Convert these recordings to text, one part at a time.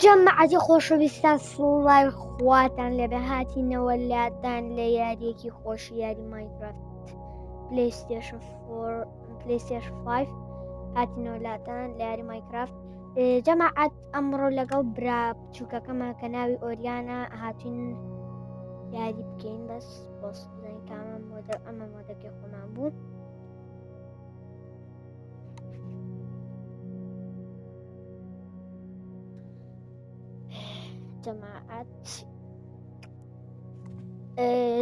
جەماعەتی خۆشەویستان سڵای خواتان لەبێ هاتینەوە لاتان لە یاریەکی خۆشی یاری ماینکرافت پلەیستێشن 5 هاتینەوە لاتان لە یاری ماینکرافت. جەماعەت ئەمڕۆ لەگەڵ برا بچووکەکەمە کە ناوی ئۆریانە هاتوین یاری بکەین بەس بۆستزانین کامە ئەمە مۆدەکەی خۆمان بوو.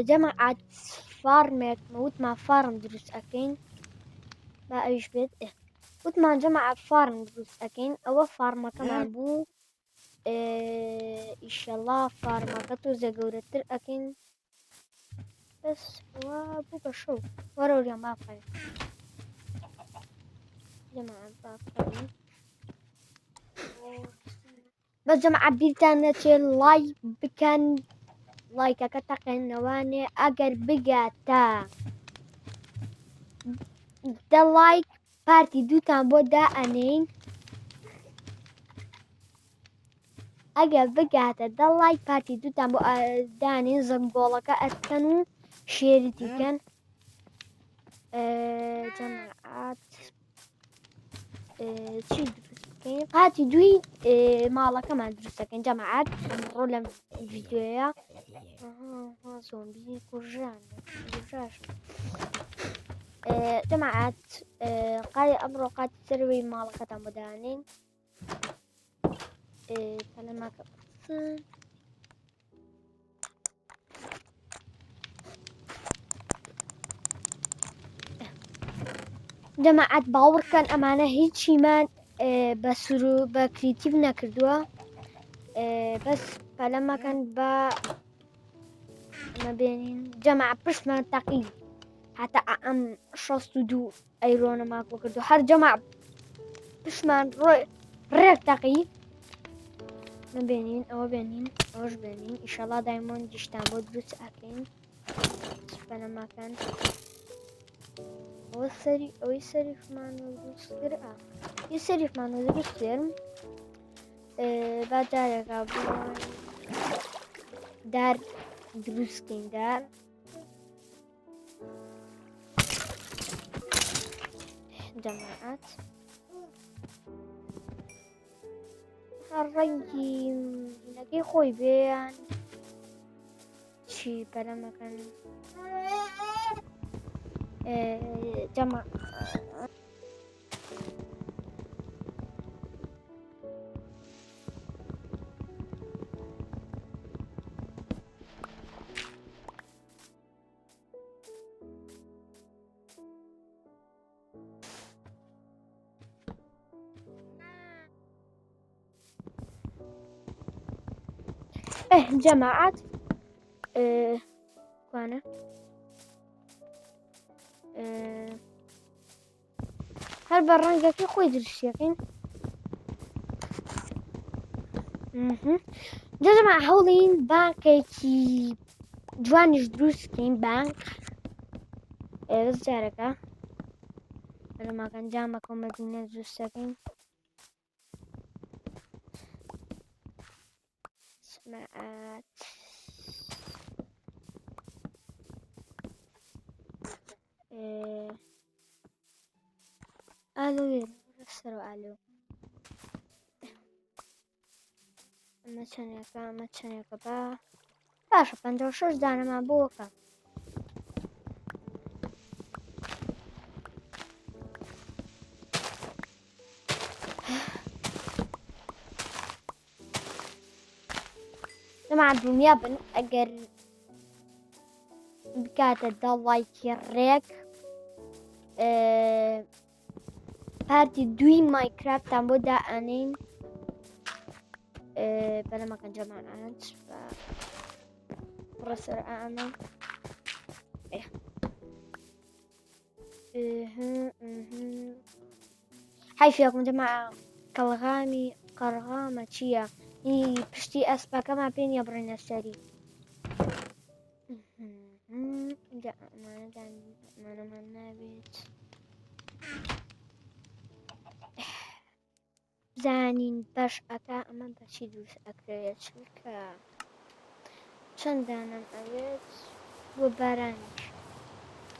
جەماعەت فارمێک وتمان فارم دروست ئەەکەین با ئەویش بێت وتمان جەماعەت فارم دروست ئەەکەین ئەوە فارمەکەمان بوو. ئیشەڵا فارمەکە تۆزە گەورەتر ئەەکەین بەس بوو بە شەو وەرە وریان باقی جەماعەت باقی بەس جەماعەت بیرتان نەچێت لایک بکەن، لایکەکە تەقێنەوانێ ئەگەر بگاتە 10 لایک پارتی دووتان بۆ دائەنین، ئەگەر بگاتە 10 لایک پارتی دووتان بۆ دانین زەنگۆڵەکە ئەتکەن و شێریتیکەن. جەماعەت چی دروست بکەین؟ پارتی دوی ماڵەکەمان دروستەکەین. جەماعەت ئەمڕۆ لەم ڤیدیۆیە زۆمبی کوژران جەماعەت ئەمڕۆ قاتی سەرەوەی ماڵەکەتان بۆ دانین پەلەماکە بچن. جەماعەت باوەڕکەن ئەمانە هیچیمان بە کریتیڤ نەکردووە، بەس پەلەمەکەن بە مەبێنین. جەماعەت پشتمان تەقی هەتا ئەم 62 ئەیرۆنەمان بۆ کردو هەر جەماعەت پشتمان ڕێک تەقی مەبێنین ئەوە بێنین ئەوەش بێنین. ئیشەڵا دایمۆندیشتان بۆ دروست ئەکەین. پەلەمەکەن ئەوەی سەریفمان دروست کرد یه سەریفمان دروست کرد. با جارێکا بووین دار دروستکەین دار جەماعەت هەر ڕەنگی نەکەی خۆی بێیان چی پەلەمەکەن جەماعەت جەماعەت کوانە هەر بە ڕەنگەکەی خۆی دروستیەکەین. جەماعەت هەوڵین بانکێکی جوانیش دروستکەین بانک بەس جارەکە پەلەمەکەن جامە کۆمەدینە دروستەکەین. جەماعەت ئالۆ سەر ئالۆ ئەمە چەندێکە بە باشە 56 دانەمان بۆکە. جەماعەت دڵنیا بن ئەگەر بکاتە 10 لایکی ڕێک پارتی دوی ماینکرافتان بۆ دائەنین. پەلەمەکەن جەماعەت بڕە سەر ئەمە حیفێکم جەماعەت کەڵغامی قەرغامە چییە پشتی ئەسپەکەمان پێ نییە بڕێنە سەری. ئەمانەمان نابێت بزانین باش ئەکا ئەمە بەچی دروست ئەکرێت چونکە چەند دانەم ئەوێت بۆ بارانیش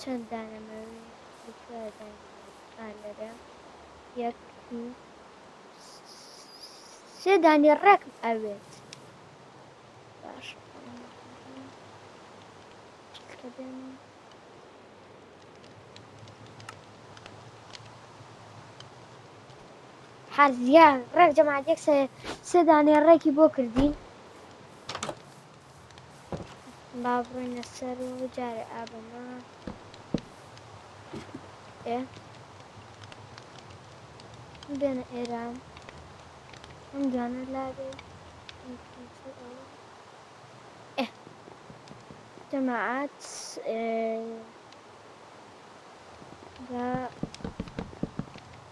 چەند دانەم ئەوێت لەرە یەک دوو سێ دانی ڕێکم ئەوێت باش حەزیان ڕێک جەماعەت یەک سێ دانێ ڕێکی بۆ کردین با بڕۆینە سەر و جارێ ئابەمە بێنە ئێرە ئەم جوانە لابێ جەماعەت بە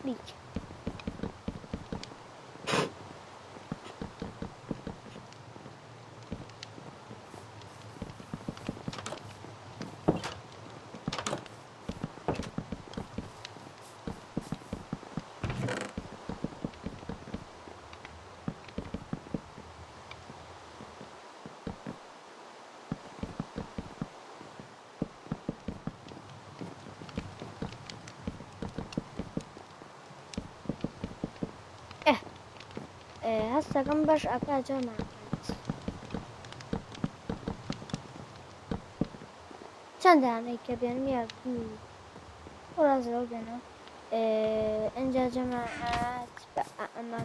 بیک هەستەکەم بەش ئەکا جەماعەت چەند دانەی کە بێنم یەک دوو ڕازەوە بێنە ئەنجا جەماعەت بە ئەمە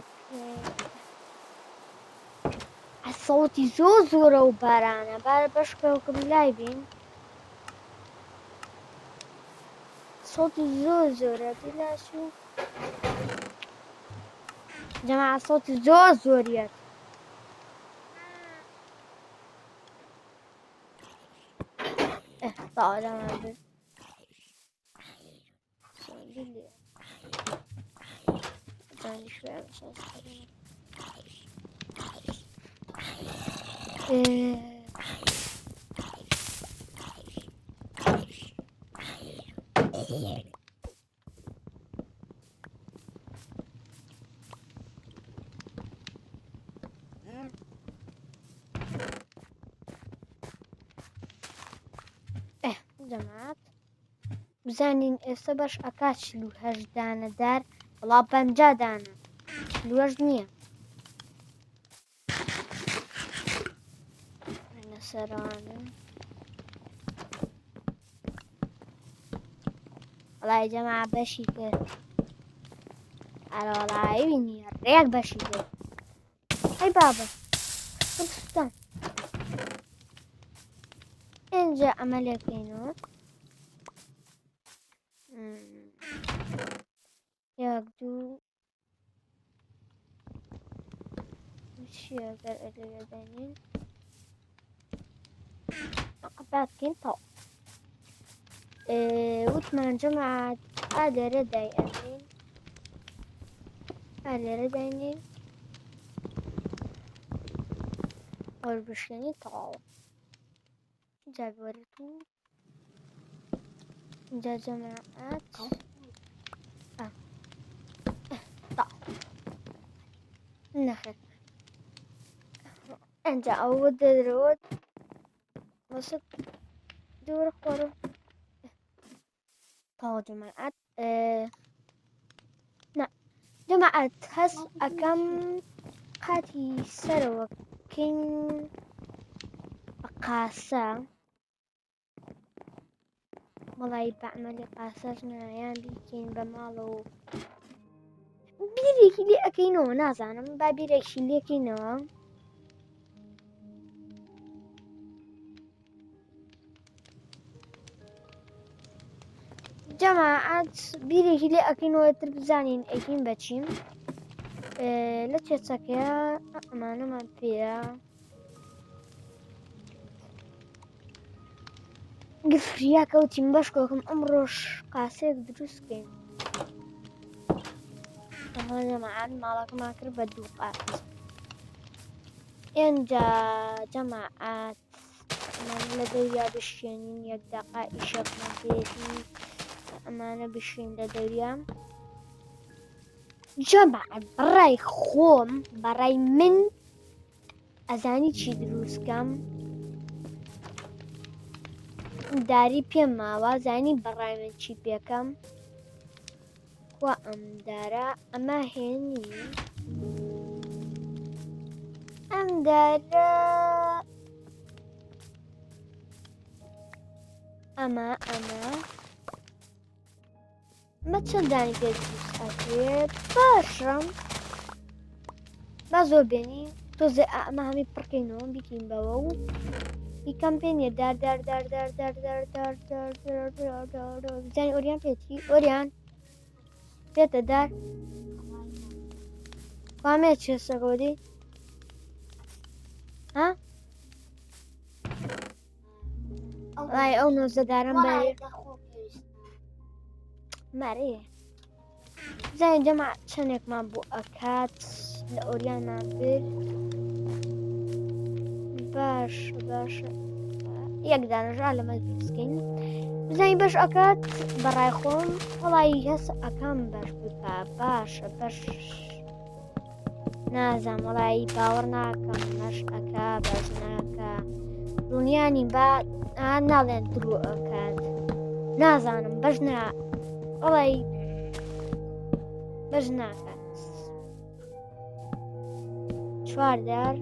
سەوتی زۆرە و بارانە بارە بەشکەوکم لای بین سەوتی زۆرە دیلاچوو جەماعەت سەوتی زۆریەت تاڵەمان برد جەماعەت بزانین ئێستا بەش ئەکا 48 دانەدار بەڵام 50 دانە 48 نییە سەرانە وەڵای جەماعەت بەشی کرد ئەرە وەڵای بینی ڕێک بەشی کرد ئەی بابە بستان اینجا ئەمە لێکەینەوە یەک دوو چییە گەر ئەلێرە دەنین باتکەین تەواو وتمان جەماعەت لێرە دای ئەمین لێرە داینین وەربشێنی تەواو جا بوەرێت و اینجا جەماعەت نەخێت ئەنجا ئەوە دەدرەوە وەسط دوورە خۆرە تەواو جەماعەت جەماعەت هەست ئەەکەم قاتی سەرەوە بکەین بە قاسە وەڵای بە عەمەلی قاسەش نایان بیکەین بە ماڵەوە بیرێکی لێ ئەەکەینەوە نازانم با بیرێکی لێکەینەوە جەماعەت بیرێکی لێ ئەەکەینەوە تر بزانین ئەیکەین بەچیم لە چێچەکەیە ئەمانەمان پێیە گفریا کەوتیم بەشکۆکم ئەمڕۆژ قاسێک دروستکەین ئەمە جەماعەت ماڵەکەمان کرد بە 2 قات ئێنجا جەماعەت لە دەوریا بشێنین یەک دەقا ئیشەکمان پێێتی ئەمانە بشین لە دەوریا جەماعەت بەڕای خۆم بەڕای من ئەزانی چی دروستکەم داری پێم ماوە زانی بەڕای من چی پێکەم خوا ئەم دارە ئەمە هێنی ئەم دارە ئەمە مە چەندانی پێ دروست ئەکرێت باشم با زۆر بێنی تۆزێ ئەمە هەمی پڕکەینەوە بیکەین بەوە و هیچ کەمپێنیە دار زانی ئۆریان پێێتی ئۆریان پێتە دار وامێ چێسەگۆدی ها ئای ئەو نۆزەدارم بێ مارێ زانی جەمع چەندێکمان بۆ ئەکات لە ئۆریانمان برد باشە یەک دانەژا لەمە دروستکەین بزانی بەش ئەکات بەڕای خۆم وەڵی هەس ئەەکەم بەش بپا باشە بەش نازانم وەڵی باوەڕ ناکەم بەش ئەکا بەش ناکە دڵنیانی با ناڵێن درۆ ئەکات نازانم بەش نا وەڵی بەش ناکات چواردار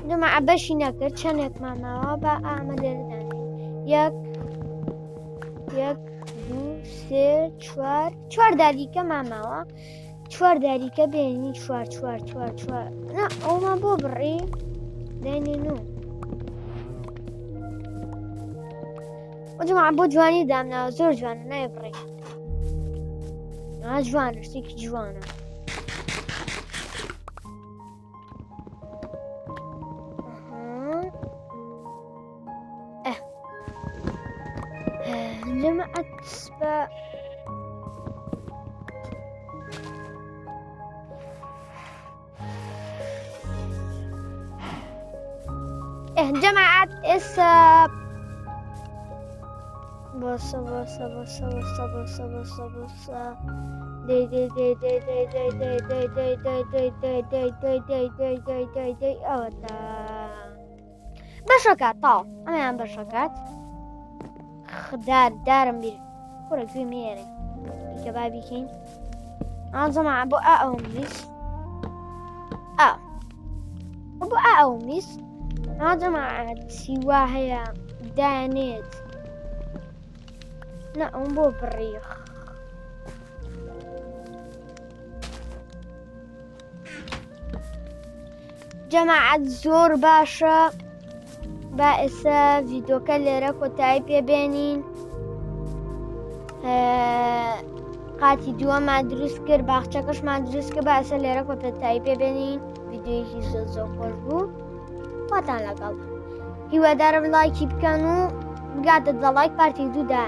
جەماعە بەشی نەکرد چەندێکمان ماوە بە ئامە لێرەدانین یەک دوو سێ چوار داریکە ماماوە چوار داریکە بێنی چوار نا ئەومە بۆ بڕی دێنین و جەماعە بۆ جوانی دامناوە زۆر جوانە نایە بڕی جوانە شتێکی جوانە جەماعەت بە جەماعەت ئێستا بۆسە ئەوەتە بەشەکات تاو ئەمەیان بەشەکات دارم بیر کوڕە گوێ مێرە بیکە با بیکەین جەماعە بۆ ئەوم ویست بۆ ئەوم ویست جەماعە چیوا هەیە دانێت نا ئەوم بۆ بڕیخ جەماعەت زۆر باشە با ئێستا ڤیدۆکە لێرە کۆتایی پێبێنین قاتی دووەمان دروست کرد باخچەکەشمان دروست کرد با ئێستا لێرە کۆتایی پێبێنین ڤیدۆیەکی زۆر خۆش بوو خواتان لەگەڵ هیوادارم لایکی بکەن و بگاتە دەڵایک پارتی دوودا